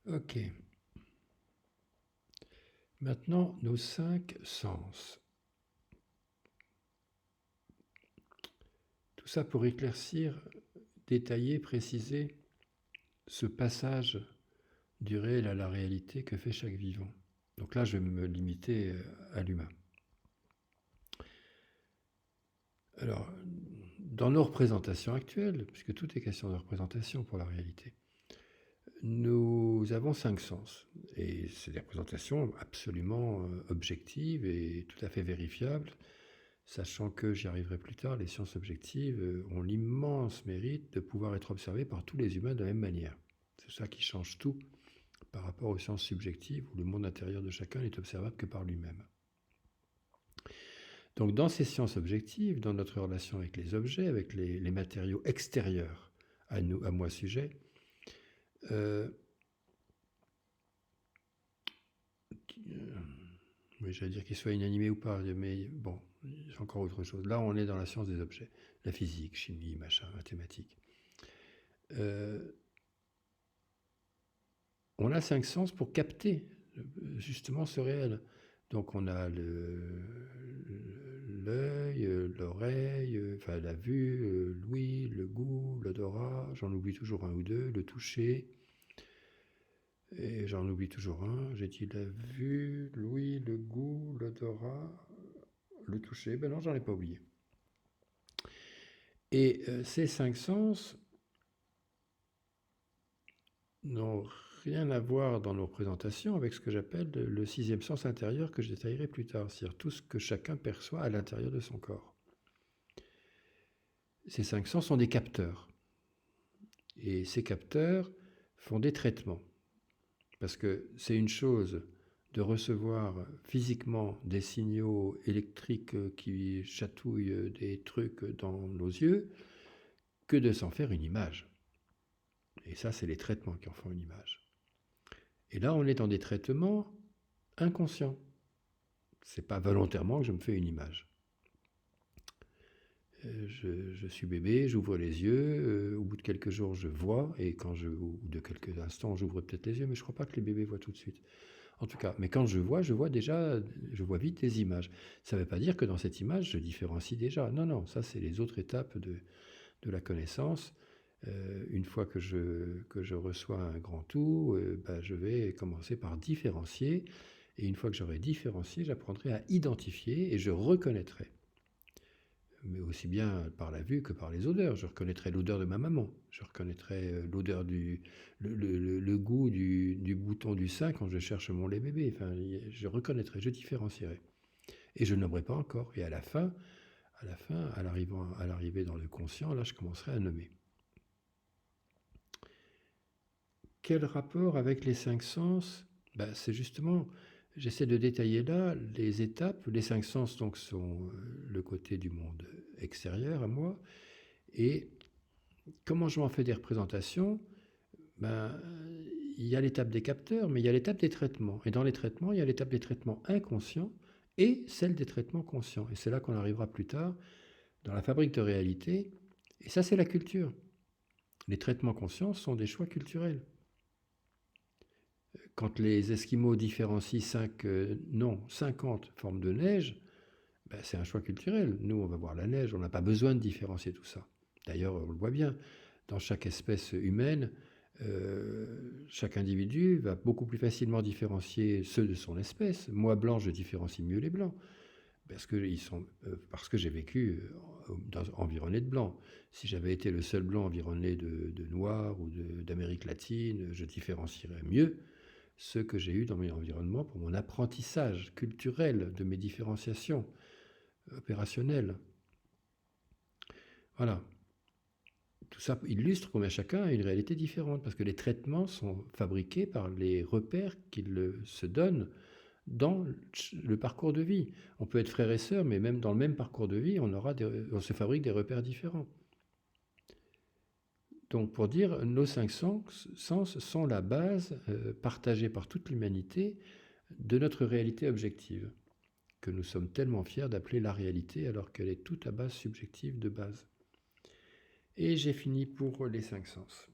Ok. Maintenant, nos 5 sens. Tout ça pour éclaircir, détailler, préciser ce passage du réel à la réalité que fait chaque vivant. Donc là, je vais me limiter à l'humain. Alors, dans nos représentations actuelles, puisque tout est question de représentation pour la réalité, nous avons 5 sens. Et c'est des représentations absolument objectives et tout à fait vérifiables, sachant que, j'y arriverai plus tard, les sciences objectives ont l'immense mérite de pouvoir être observées par tous les humains de la même manière. C'est ça qui change tout par rapport aux sciences subjectives où le monde intérieur de chacun n'est observable que par lui-même. Donc dans ces sciences objectives, dans notre relation avec les objets, avec les matériaux extérieurs à nous, à moi sujet, oui, j'allais dire qu'ils soient inanimés ou pas, mais bon, c'est encore autre chose. Là, on est dans la science des objets, la physique, chimie, machin, mathématiques. On a 5 sens pour capter justement ce réel. Donc on a l'œil, l'oreille, enfin la vue, l'ouïe, le goût, l'odorat, j'en oublie toujours un ou deux, le toucher, et j'en oublie toujours un, j'ai dit la vue, l'ouïe, le goût, l'odorat, le toucher, ben non, j'en ai pas oublié. Et ces 5 sens n'ont rien à voir dans nos présentations avec ce que j'appelle le 6e sens intérieur que je détaillerai plus tard, c'est-à-dire tout ce que chacun perçoit à l'intérieur de son corps. Ces 5 sens sont des capteurs. Et ces capteurs font des traitements. Parce que c'est une chose de recevoir physiquement des signaux électriques qui chatouillent des trucs dans nos yeux, que de s'en faire une image. Et ça, c'est les traitements qui en font une image. Et là, on est dans des traitements inconscients. C'est pas volontairement que je me fais une image. Je suis bébé, j'ouvre les yeux, au bout de quelques jours je vois, et ou de quelques instants j'ouvre peut-être les yeux, mais je ne crois pas que les bébés voient tout de suite. En tout cas, mais quand je vois déjà, je vois vite des images. Ça ne veut pas dire que dans cette image je différencie déjà. Non, non, ça c'est les autres étapes de la connaissance. Une fois que je reçois un grand tout, je vais commencer par différencier, et une fois que j'aurai différencié, j'apprendrai à identifier et je reconnaîtrai, mais aussi bien par la vue que par les odeurs. Je reconnaîtrai l'odeur de ma maman, je reconnaîtrai l'odeur le goût du bouton du sein quand je cherche mon lait bébé. Enfin, je reconnaîtrai, je différencierai. Et je ne nommerai pas encore. Et à l'arrivée dans le conscient, là, je commencerai à nommer. Quel rapport avec les 5 sens? C'est justement, j'essaie de détailler là les étapes. Les 5 sens donc sont le côté du monde extérieur à moi. Et comment je m'en fais des représentations? Il y a l'étape des capteurs, mais il y a l'étape des traitements. Et dans les traitements, il y a l'étape des traitements inconscients et celle des traitements conscients. Et c'est là qu'on arrivera plus tard dans la fabrique de réalité. Et ça, c'est la culture. Les traitements conscients sont des choix culturels. Quand les Esquimaux différencient 50 formes de neige, c'est un choix culturel. Nous, on va voir la neige, on n'a pas besoin de différencier tout ça. D'ailleurs, on le voit bien, dans chaque espèce humaine, chaque individu va beaucoup plus facilement différencier ceux de son espèce. Moi, blanc, je différencie mieux les blancs, parce que j'ai vécu environné de blancs. Si j'avais été le seul blanc environné de noirs ou d'Amérique latine, je différencierais mieux ceux que j'ai eus dans mon environnement pour mon apprentissage culturel de mes différenciations opérationnelles. Voilà. Tout ça illustre combien chacun a une réalité différente, parce que les traitements sont fabriqués par les repères qu'ils se donnent dans le parcours de vie. On peut être frère et sœur, mais même dans le même parcours de vie, on se fabrique des repères différents. Donc pour dire, nos 5 sens sont la base partagée par toute l'humanité de notre réalité objective, que nous sommes tellement fiers d'appeler la réalité, alors qu'elle est toute à base subjective de base. Et j'ai fini pour les 5 sens.